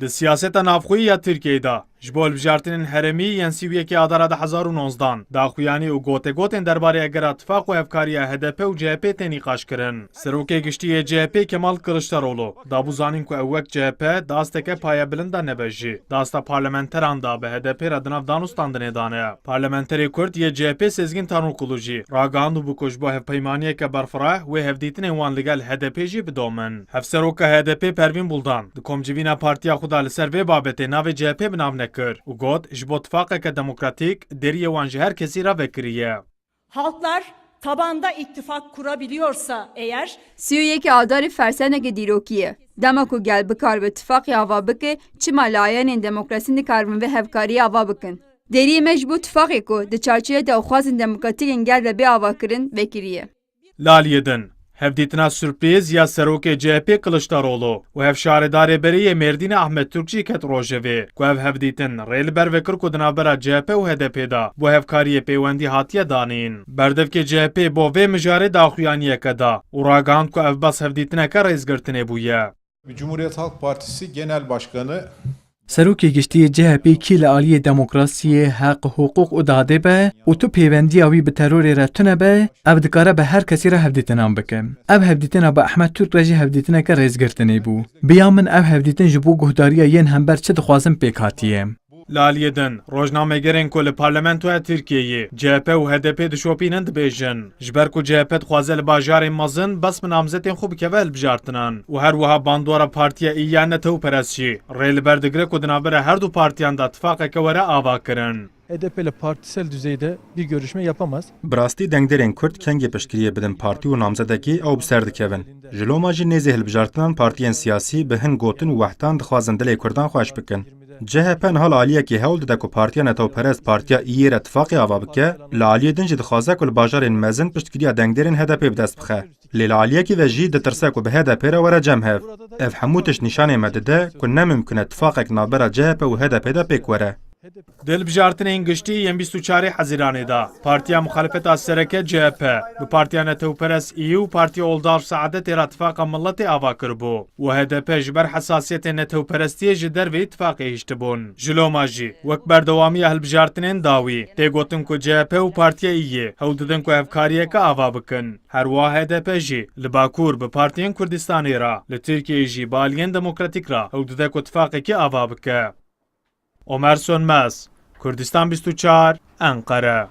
Di siyaseta navxwî ya Tirkiyeyê de ji bo hilbijartinên herêmî yên Sîwiyekê adara 2019 daxuyanî û gotegotên derbarê egera tifaq û hevkariya HDP û CHP tên nîqaş kirin. Serokê giştî CHP Kemal Kılıçdaroğlu dabû zanîn ku ew wek CHP dasteke payebilind da nebe jî dasta parlamenteran da bi HDP re di nav dan û standinê dane. Parlamenterê Kurd yê CHP Sezgin Tanrıkulu jî ragihandû bû ku ji bo hevpeymaniyeke berfireh wê hevdîtinên wan li gel HDP jî bidomin. Hevseroka HDP Pervîn Buldan di komcivîna partiya xwe da li ser vê babetê navê CHP bi nav nekir û got ji bo tifaqeke demokratîk deriyê wan ji her kesî re vekiriye. Halklar tabanda ittifak kurabiliyorsa eğer Sîwiyekê adarê ferseneke dîrokî ye. Dema ku gel bikar bi tifaqê ava bike, çima layenên demokrasî nikaribin vê hevkariyê ava bikin. Deriyê me ji bo tifaqê ku di çarçoveyê dewxwazên demokratîkên gel ve bê avakirin vekiriye. Laliyê din. Hevdîtina sürpriz ya serokê CHP Kılıçdaroğlu û hev şaredarê beriyê Mêrdînê Ahmed Türk jî ket rojevê ku ev hevdîtin rê li ber vekir ku di navbera CHP û HDP da bo hevkariyê peywendî hatiye danîn. Berdevkê CHP bo vê mijarê daxuyaniyeke da û ragihand ku ev bes hevdîtineke rêzgirtinê bûye. Cumhuriyet Halk Partisi Genel Başkanı Serokê giştî CHP kî li aliyê demokrasiyê, heq, hukuk û dadê be û tu pêvendiya wî bi terorê re tune be, ev dikare bi her kesî re hevdîtinan bike. Ev hevdîtina bi Ahmed Türk re jî hevdîtineke rêzgirtinê bû. Biya min ev hevdîtin ji bo guhdariya yên hember çi dixwazin pêk hatiye. Laliyê din rojnamegerên ku li parlamentoya Tirkiyeyê CHP û HDP dişopînin dibêjin. Ji ber ku CHP dixwaze li bajarên mezin bes bi namzetên xwe bikeve hilbijartinan û her wiha bandora partiya îya Netewperest jî rê li ber digire ku di navbera her du partiyan da tifaqeke were ava kirin. HDP ile partisel düzeyde bir görüşme yapamaz. Bi rastî dengderên Kurd kengê piştgiriyê bidin partî û namzedekî ew bi ser dikevin. Ji loma jî nêzê hilbijartinan partiyên siyasî bi hin gotin û wehdan dixwazin dilê Kurdan xweş bikin. CHP nihal aliyekê hewl dide ku partiya Netewperest partiya İYİ re tifaqê ava bike, li aliyê din jî dixwaze ku li bajarên mezin piştgiriya dengderên HDP bi dest bixe. Lê li aliyekî ve jî ditirse ku bi HDP re were cem hev. Ev hemû tişt nîşanê me dide ku nemimkün e tifaqek navbera CHP û HDP de pêk were. Di hilbijartinên giştî yên 24 Hezîranê da Partiya Muxalefeta Sereke CHP bi Partiya Netewperest İYİ û Partiya Oldar Saadetê re tifaqa milletê ava kiribû û HDP ji ber hesasiyetên Netewperestiyê ji dervê tifaqê hiştibûn. Ji loma jî wek berdewamiya hilbijartinên dawî tê gotin ku CHP û Partiya İYİ hewl didin ku hevkariyeke ava bikin. Her wiha HDP jî li Bakur bi Partiyên Kurdistanê re li Tirkiyeyê jî bi aliyên demokratîk re hewl dide ku tifaqekî ava bike. Ömer Sönmez, Kurdistan 24, Ankara.